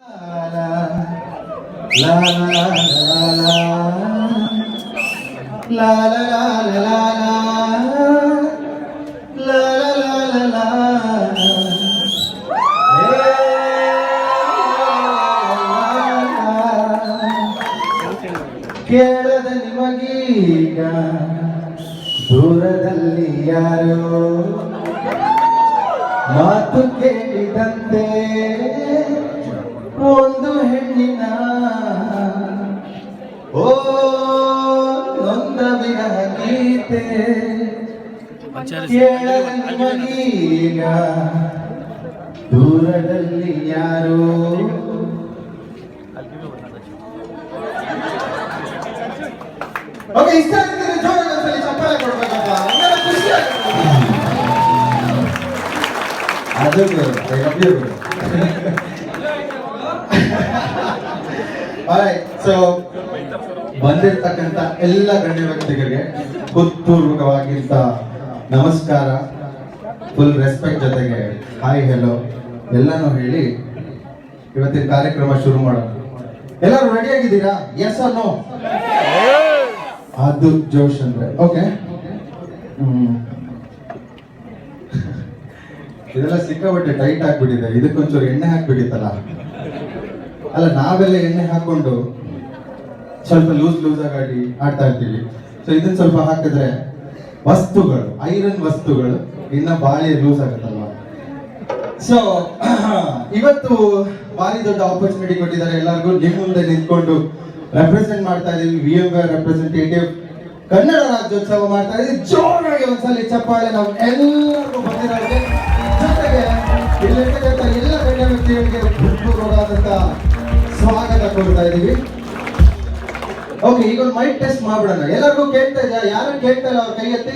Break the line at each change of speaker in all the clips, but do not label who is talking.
ಕೇಳದ ನಿಮಗೀಗ ದೂರದಲ್ಲಿ ಯಾರೋ ಮಾತು ಕೇಳಿದಂತೆ ಒಂದು ಹೆಣ್ಣಿನ ಓ ನೊಂದ ವಿರಹ ಗೀತೆ ಕೇಳದ ನಿಮಗೀಗ ದೂರದಲ್ಲಿ ಯಾರೋ ಓಕೆ ಇಷ್ಟ ಆಗ್ತಿದ್ರೆ ಜೋರಾಗಿ ಒಂದ್ಸಲಿ ಚಪ್ಪಾಳೆ ಕೊಡ್ಬೇಕಪ್ಪ ನಮ್ಗೆಲ್ಲ ಖುಷಿ ಆಗುತ್ತೆ ಅದು ಸೊ ಬಂದಿರ್ತಕ್ಕಂಥ ಎಲ್ಲ ಗಣ್ಯ ವ್ಯಕ್ತಿಗಳಿಗೆ ಹೃತ್ಪೂರ್ವಕವಾಗಿಂತ ನಮಸ್ಕಾರ, ಫುಲ್ ರೆಸ್ಪೆಕ್ಟ್ ಜೊತೆಗೆ ಹಾಯ್ ಹೆಲೋ ಎಲ್ಲಾನು ಹೇಳಿ ಇವತ್ತಿನ ಕಾರ್ಯಕ್ರಮ ಶುರು ಮಾಡೋಣ. ಎಲ್ಲರೂ ರೆಡಿ ಆಗಿದ್ದೀರಾ? Yes or no? ಅದು ಜೋಶ್ ಅಂದ್ರೆ ಓಕೆ. ಇದೆಲ್ಲ ಸಿಕ್ಕಾಪಟ್ಟೆ ಟೈಟ್ ಆಗ್ಬಿಟ್ಟಿದೆ, ಇದಕ್ಕೊಂಚೂರು ಎಣ್ಣೆ ಹಾಕ್ಬೇಕಿತ್ತಲ್ಲ. ಅಲ್ಲ, ನಾವೆಲ್ಲ ಎಣ್ಣೆ ಹಾಕೊಂಡು ಸ್ವಲ್ಪ ಲೂಸ್ ಆಗಿ ಆಡ್ತಾ ಇರ್ತೀವಿ. ಸೊ ಇದನ್ನ ಸ್ವಲ್ಪ ಹಾಕಿದ್ರೆ ವಸ್ತುಗಳು, ಐರನ್ ವಸ್ತುಗಳು ಇನ್ನ ಬಾಳಿ ಲೂಸ್ ಆಗುತ್ತಲ್ವಾ. ಸೊ ಇವತ್ತು ಭಾರಿ ದೊಡ್ಡ ಆಪರ್ಚುನಿಟಿ ಕೊಟ್ಟಿದ್ದಾರೆ ಎಲ್ಲರಿಗೂ. ನಿಮ್ಮ ಮುಂದೆ ನಿಂತ್ಕೊಂಡು ರೆಪ್ರೆಸೆಂಟ್ ಮಾಡ್ತಾ ಇದೀವಿ. VMware ರೆಪ್ರೆಸೆಂಟೇಟಿವ್ ಕನ್ನಡ ರಾಜ್ಯೋತ್ಸವ ಮಾಡ್ತಾ ಇದೀವಿ. ಜೋರಾಗಿ ಒಂದ್ಸಲಿ ಚಪ್ಪಾಳೆ ನಾವು ಎಲ್ಲರಿಗೂ ಬಂದಿರೋರಿಗೆ, ಜೊತೆಗೆ ಇಲ್ಲಿರ್ತಕ್ಕಂಥ ಎಲ್ಲ ಗಣ್ಯ ವ್ಯಕ್ತಿಗಳಿಗೆ ಹೃತ್ಪೂರ್ವಕವಾದಂತ ಸ್ವಾಗತ ಕೊಡ್ತಾ ಇದೀವಿ. ಓಕೆ, ಈಗ ಒಂದು ಮೈಕ್ ಟೆಸ್ಟ್ ಮಾಡ್ಬಿಡೋಣ. ಎಲ್ಲರಿಗೂ ಕೇಳ್ತಾ ಇದೆಯಾ? ಯಾರು ಕೇಳ್ತಾ ಇಲ್ಲ ಅವ್ರ ಕೈ ಎತ್ತಿ.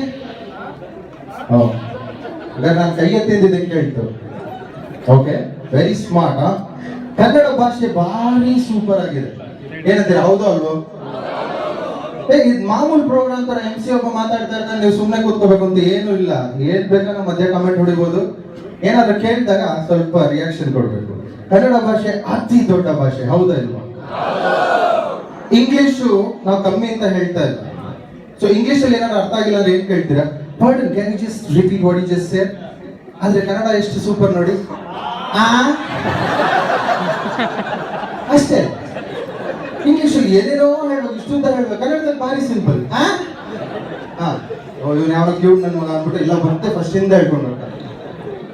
ನಾನು ಕೈ ಎತ್ತಿದ್ದಕ್ಕೆ ಕೇಳ್ತು. Okay, very smart. ಕನ್ನಡ ಭಾಷೆ ಭಾರಿ ಸೂಪರ್ ಆಗಿದೆ. ಏನಂತೀರಾ? ಹೌದು ಅಲ್ವೋ? ಇದು ಮಾಮೂಲು ಪ್ರೋಗ್ರಾಮ್ ತರ MC ಒಬ್ಬ ಮಾತಾಡ್ತಾ ಇರ್ತಾನೆ, ನೀವು ಸುಮ್ಮನೆ ಕೂತ್ಕೋಬೇಕು ಅಂತ ಏನು ಇಲ್ಲ. ಏನ್ ಬೇಕಾದ್ರೂ ಮಧ್ಯ ಕಮೆಂಟ್ ಹೊಡಿಬಹುದು. ಏನಾದ್ರೂ ಕೇಳಿದಾಗ ಸ್ವಲ್ಪ ರಿಯಾಕ್ಷನ್ ಕೊಡ್ಬೇಕು. ಕನ್ನಡ ಭಾಷೆ ಅತಿ ದೊಡ್ಡ ಭಾಷೆ, ಹೌದಾ ಇಲ್ವಾ? ಇಂಗ್ಲಿಷು ನಾವು ಕಮ್ಮಿ ಅಂತ ಹೇಳ್ತಾ ಇಲ್ಲ. ಸೊ ಇಂಗ್ಲಿಷ್ ಅಲ್ಲಿ ಏನಾದ್ರು ಅರ್ಥ ಆಗಿಲ್ಲ ಅಂದ್ರೆ ಏನ್ ಕೇಳ್ತೀರಾ? Pardon, can you just repeat what you just said? ಆದ್ರೆ ಕನ್ನಡ ಎಷ್ಟು ಸೂಪರ್ ನೋಡಿ. ಅಷ್ಟೇ. ಇಂಗ್ಲಿಷಲ್ಲಿ ಏನೇನೋ ಹೇಳ್ಬೇಕು, ಇಷ್ಟು ಅಂತ ಹೇಳ್ಬೇಕು. ಕನ್ನಡದಲ್ಲಿ ಭಾರಿ ಸಿಂಪಲ್. ಇವನು ಯಾವ ಕ್ಯೂಟ್ ನನ್ನ ಮಗ ಅಂದ್ಬಿಟ್ಟು ಇಲ್ಲ ಮತ್ತೆ ಫಸ್ಟ್ ಇಂದ ಹೇಳ್ಕೊಂಡು ಹೋಗ್ತಾರೆ.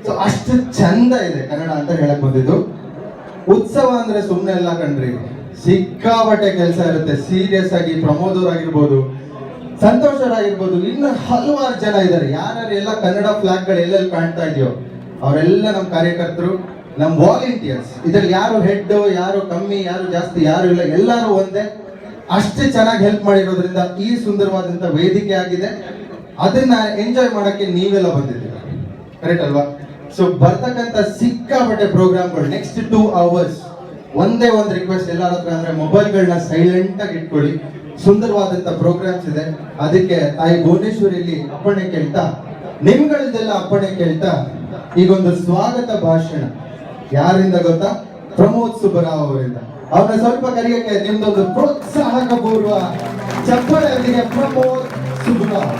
ಸೊ ಅಷ್ಟು ಚಂದ ಇದೆ ಕನ್ನಡ ಅಂತ ಹೇಳಕ್ ಬಂದಿದ್ದು. ಉತ್ಸವ ಅಂದ್ರೆ ಸುಮ್ಮನೆ ಎಲ್ಲ ಕಣ್ರಿ, ಸಿಕ್ಕಾಪಟ್ಟೆ ಕೆಲಸ ಇರುತ್ತೆ. ಸೀರಿಯಸ್ ಆಗಿ ಪ್ರಮೋದ್ ಅವರಾಗಿರ್ಬೋದು, ಸಂತೋಷ್ ಅವರಾಗಿರ್ಬೋದು, ಇನ್ನು ಹಲವಾರು ಜನ ಇದ್ದಾರೆ. ಯಾರ್ಯಾರು ಎಲ್ಲ ಕನ್ನಡ ಫ್ಲಾಗ್ ಗಳು ಎಲ್ಲೆಲ್ಲಿ ಕಾಣ್ತಾ ಇದೆಯೋ ಅವರೆಲ್ಲ ನಮ್ಮ ಕಾರ್ಯಕರ್ತರು, ನಮ್ಮ ವಾಲಂಟಿಯರ್ಸ್. ಇದ್ರಲ್ಲಿ ಯಾರು ಹೆಡ್, ಯಾರು ಕಮ್ಮಿ, ಯಾರು ಜಾಸ್ತಿ, ಯಾರು ಇಲ್ಲ, ಎಲ್ಲರೂ ಒಂದೇ. ಅಷ್ಟು ಚೆನ್ನಾಗಿ ಹೆಲ್ಪ್ ಮಾಡಿರೋದ್ರಿಂದ ಈ ಸುಂದರವಾದಂತ ವೇದಿಕೆ ಆಗಿದೆ. ಅದನ್ನ ಎಂಜಾಯ್ ಮಾಡಕ್ಕೆ ನೀವೆಲ್ಲ ಬಂದಿದ್ದೀರಾ, ಕರೆಕ್ಟ್ ಅಲ್ವಾ? ಸೊ ಬರ್ತಕ್ಕಂಥ ಸಿಕ್ಕಾಪಟ್ಟೆ ಪ್ರೋಗ್ರಾಮ್ಗಳು ನೆಕ್ಸ್ಟ್ 2 hours. ಒಂದೇ ಒಂದು ರಿಕ್ವೆಸ್ಟ್ ಎಲ್ಲರ ಹತ್ರ ಅಂದ್ರೆ ಮೊಬೈಲ್ಗಳನ್ನ ಸೈಲೆಂಟ್ ಆಗಿ ಇಟ್ಕೊಳ್ಳಿ. ಸುಂದರವಾದಂತ ಪ್ರೋಗ್ರಾಮ್ಸ್ ಇದೆ. ಅದಕ್ಕೆ ತಾಯಿ ಭುವನೇಶ್ವರಿಯಲ್ಲಿ ಅಪ್ಪಣೆ ಕೇಳ್ತಾ, ನಿಮ್ಗಳದೆಲ್ಲ ಅಪ್ಪಣೆ ಕೇಳ್ತಾ, ಈಗೊಂದು ಸ್ವಾಗತ ಭಾಷಣ ಯಾರಿಂದ ಗೊತ್ತಾ? ಪ್ರಮೋದ್ ಸುಬ್ಬರಾವ್ ಅವರಿಂದ. ಅವ್ರನ್ನ ಸ್ವಲ್ಪ ಕರೆಯಕ್ಕೆ ನಿಮ್ದೊಂದು ಪ್ರೋತ್ಸಾಹಕ ಪೂರ್ವ ಚಪ್ಪಾಳೆಯೊಂದಿಗೆ ಪ್ರಮೋದ್ ಸುಬ್ಬರಾವ್.